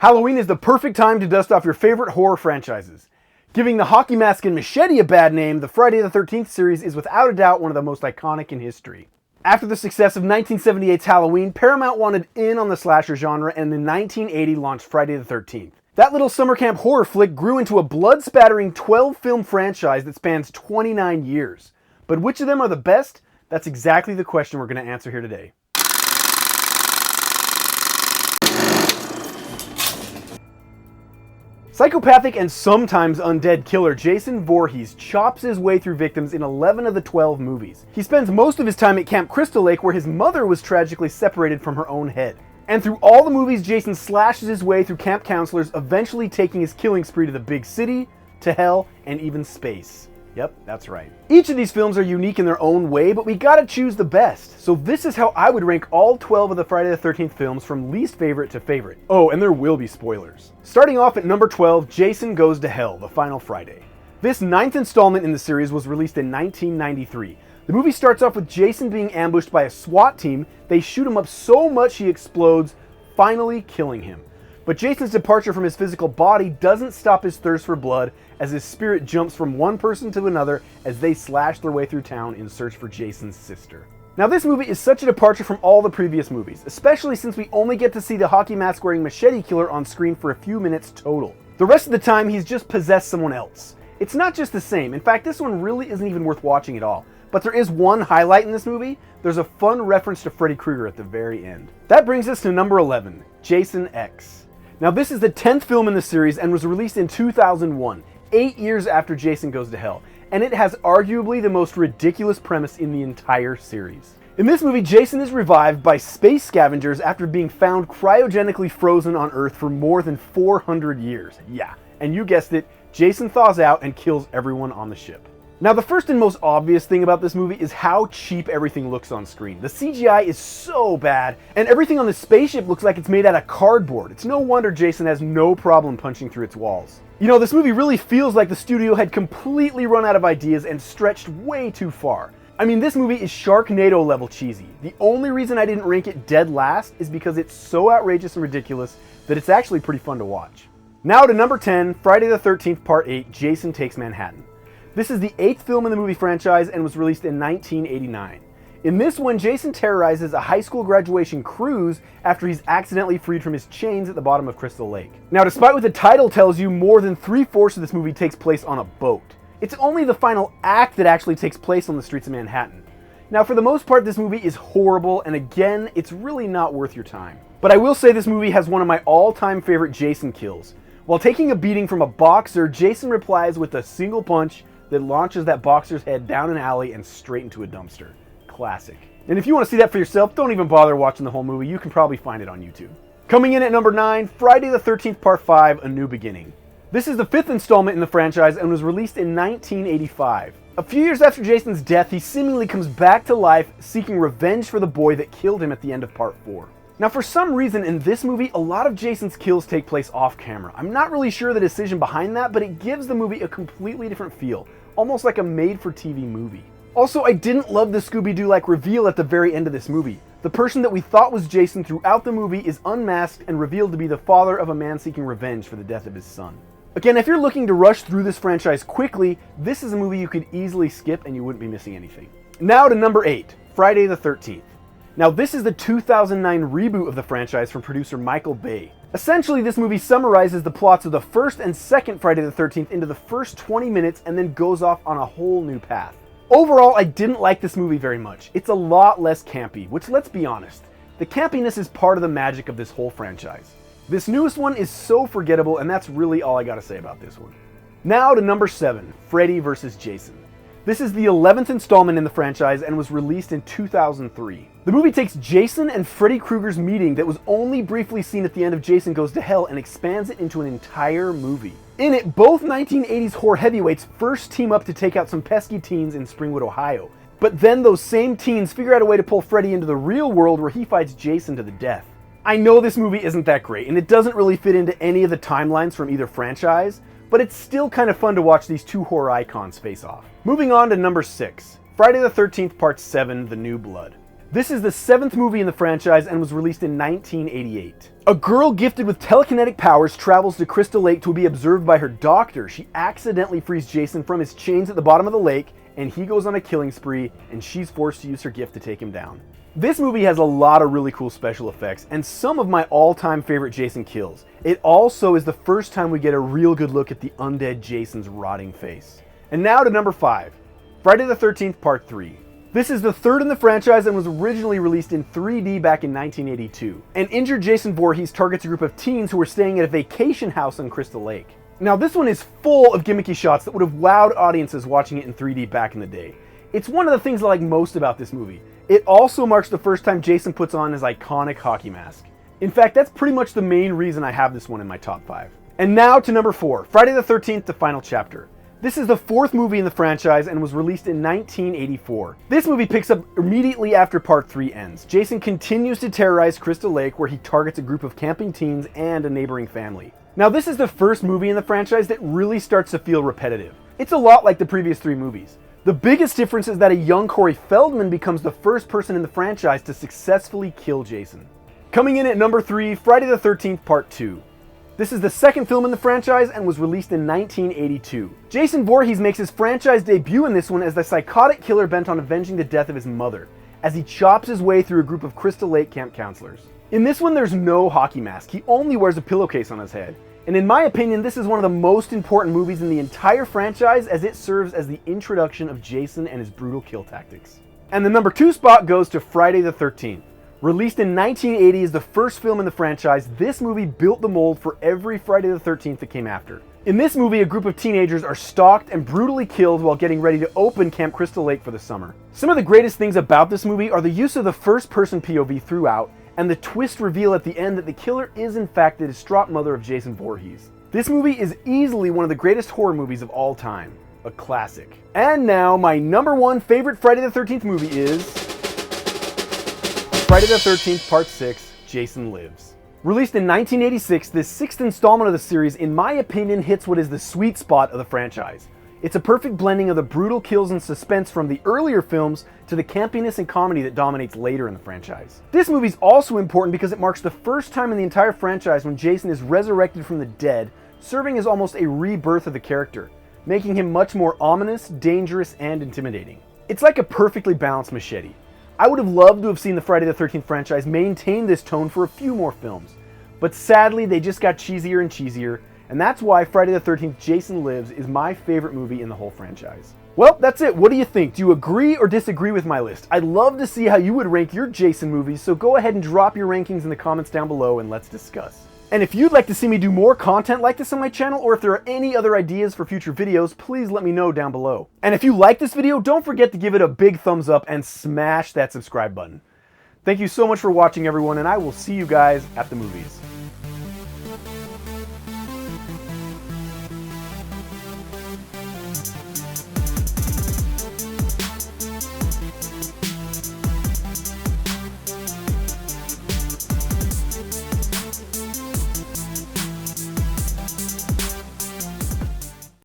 Halloween is the perfect time to dust off your favorite horror franchises. Giving the hockey mask and machete a bad name, the Friday the 13th series is without a doubt one of the most iconic in history. After the success of 1978's Halloween, Paramount wanted in on the slasher genre and in 1980 launched Friday the 13th. That little summer camp horror flick grew into a blood-spattering 12-film franchise that spans 29 years. But which of them are the best? That's exactly the question we're going to answer here today. Psychopathic and sometimes undead killer Jason Voorhees chops his way through victims in 11 of the 12 movies. He spends most of his time at Camp Crystal Lake, where his mother was tragically separated from her own head. And through all the movies, Jason slashes his way through camp counselors, eventually taking his killing spree to the big city, to hell, and even space. Yep, that's right. Each of these films are unique in their own way, but we gotta choose the best. So this is how I would rank all 12 of the Friday the 13th films from least favorite to favorite. Oh, and there will be spoilers. Starting off at number 12, Jason Goes to Hell, The Final Friday. This 9th installment in the series was released in 1993. The movie starts off with Jason being ambushed by a SWAT team. They shoot him up so much he explodes, finally killing him. But Jason's departure from his physical body doesn't stop his thirst for blood, as his spirit jumps from one person to another as they slash their way through town in search for Jason's sister. Now this movie is such a departure from all the previous movies, especially since we only get to see the hockey mask wearing machete killer on screen for a few minutes total. The rest of the time he's just possessed someone else. It's not just the same. In fact, this one really isn't even worth watching at all. But there is one highlight in this movie. There's a fun reference to Freddy Krueger at the very end. That brings us to number 11, Jason X. Now this is the 10th film in the series and was released in 2001, 8 years after Jason Goes to Hell, and it has arguably the most ridiculous premise in the entire series. In this movie, Jason is revived by space scavengers after being found cryogenically frozen on Earth for more than 400 years. Yeah, and you guessed it, Jason thaws out and kills everyone on the ship. Now the first and most obvious thing about this movie is how cheap everything looks on screen. The CGI is so bad, and everything on the spaceship looks like it's made out of cardboard. It's no wonder Jason has no problem punching through its walls. You know, this movie really feels like the studio had completely run out of ideas and stretched way too far. I mean, this movie is Sharknado level cheesy. The only reason I didn't rank it dead last is because it's so outrageous and ridiculous that it's actually pretty fun to watch. Now to number 10, Friday the 13th Part 8, Jason Takes Manhattan. This is the 8th film in the movie franchise and was released in 1989. In this one, Jason terrorizes a high school graduation cruise after he's accidentally freed from his chains at the bottom of Crystal Lake. Now, despite what the title tells you, more than 3/4 of this movie takes place on a boat. It's only the final act that actually takes place on the streets of Manhattan. Now, for the most part, this movie is horrible, and again, it's really not worth your time. But I will say this movie has one of my all-time favorite Jason kills. While taking a beating from a boxer, Jason replies with a single punch that launches that boxer's head down an alley and straight into a dumpster. Classic. And if you want to see that for yourself, don't even bother watching the whole movie. You can probably find it on YouTube. Coming in at number 9, Friday the 13th Part 5, A New Beginning. This is the 5th installment in the franchise and was released in 1985. A few years after Jason's death, he seemingly comes back to life, seeking revenge for the boy that killed him at the end of Part 4. Now, for some reason in this movie, a lot of Jason's kills take place off camera. I'm not really sure the decision behind that, but it gives the movie a completely different feel, almost like a made-for-TV movie. Also, I didn't love the Scooby-Doo-like reveal at the very end of this movie. The person that we thought was Jason throughout the movie is unmasked and revealed to be the father of a man seeking revenge for the death of his son. Again, if you're looking to rush through this franchise quickly, this is a movie you could easily skip and you wouldn't be missing anything. Now to number 8, Friday the 13th. Now this is the 2009 reboot of the franchise from producer Michael Bay. Essentially, this movie summarizes the plots of the first and second Friday the 13th into the first 20 minutes and then goes off on a whole new path. Overall, I didn't like this movie very much. It's a lot less campy, which, let's be honest, the campiness is part of the magic of this whole franchise. This newest one is so forgettable, and that's really all I gotta say about this one. Now to number 7, Freddy vs. Jason. This is the 11th installment in the franchise and was released in 2003. The movie takes Jason and Freddy Krueger's meeting that was only briefly seen at the end of Jason Goes to Hell and expands it into an entire movie. In it, both 1980s horror heavyweights first team up to take out some pesky teens in Springwood, Ohio. But then those same teens figure out a way to pull Freddy into the real world where he fights Jason to the death. I know this movie isn't that great, and it doesn't really fit into any of the timelines from either franchise, but it's still kind of fun to watch these two horror icons face off. Moving on to number 6, Friday the 13th Part 7, The New Blood. This is the 7th movie in the franchise and was released in 1988. A girl gifted with telekinetic powers travels to Crystal Lake to be observed by her doctor. She accidentally frees Jason from his chains at the bottom of the lake, and he goes on a killing spree, and she's forced to use her gift to take him down. This movie has a lot of really cool special effects and some of my all-time favorite Jason kills. It also is the first time we get a real good look at the undead Jason's rotting face. And now to number 5, Friday the 13th Part 3. This is the 3rd in the franchise and was originally released in 3D back in 1982. An injured Jason Voorhees targets a group of teens who were staying at a vacation house on Crystal Lake. Now this one is full of gimmicky shots that would have wowed audiences watching it in 3D back in the day. It's one of the things I like most about this movie. It also marks the first time Jason puts on his iconic hockey mask. In fact, that's pretty much the main reason I have this one in my top 5. And now to number 4, Friday the 13th, the final chapter. This is the 4th movie in the franchise and was released in 1984. This movie picks up immediately after Part 3 ends. Jason continues to terrorize Crystal Lake, where he targets a group of camping teens and a neighboring family. Now this is the first movie in the franchise that really starts to feel repetitive. It's a lot like the previous 3 movies. The biggest difference is that a young Corey Feldman becomes the first person in the franchise to successfully kill Jason. Coming in at number 3, Friday the 13th Part 2. This is the 2nd film in the franchise and was released in 1982. Jason Voorhees makes his franchise debut in this one as the psychotic killer bent on avenging the death of his mother, as he chops his way through a group of Crystal Lake camp counselors. In this one, there's no hockey mask. He only wears a pillowcase on his head. And in my opinion, this is one of the most important movies in the entire franchise, as it serves as the introduction of Jason and his brutal kill tactics. And the number 2 spot goes to Friday the 13th. Released in 1980 as the first film in the franchise, this movie built the mold for every Friday the 13th that came after. In this movie, a group of teenagers are stalked and brutally killed while getting ready to open Camp Crystal Lake for the summer. Some of the greatest things about this movie are the use of the first-person POV throughout, and the twist reveal at the end that the killer is in fact the distraught mother of Jason Voorhees. This movie is easily one of the greatest horror movies of all time. A classic. And now, my number 1 favorite Friday the 13th movie is Friday the 13th Part 6, Jason Lives. Released in 1986, this 6th installment of the series, in my opinion, hits what is the sweet spot of the franchise. It's a perfect blending of the brutal kills and suspense from the earlier films to the campiness and comedy that dominates later in the franchise. This movie's also important because it marks the first time in the entire franchise when Jason is resurrected from the dead, serving as almost a rebirth of the character, making him much more ominous, dangerous, and intimidating. It's like a perfectly balanced machete. I would have loved to have seen the Friday the 13th franchise maintain this tone for a few more films, but sadly they just got cheesier and cheesier, and that's why Friday the 13th Jason Lives is my favorite movie in the whole franchise. Well, that's it. What do you think? Do you agree or disagree with my list? I'd love to see how you would rank your Jason movies, so go ahead and drop your rankings in the comments down below and let's discuss. And if you'd like to see me do more content like this on my channel, or if there are any other ideas for future videos, please let me know down below. And if you like this video, don't forget to give it a big thumbs up and smash that subscribe button. Thank you so much for watching, everyone, and I will see you guys at the movies.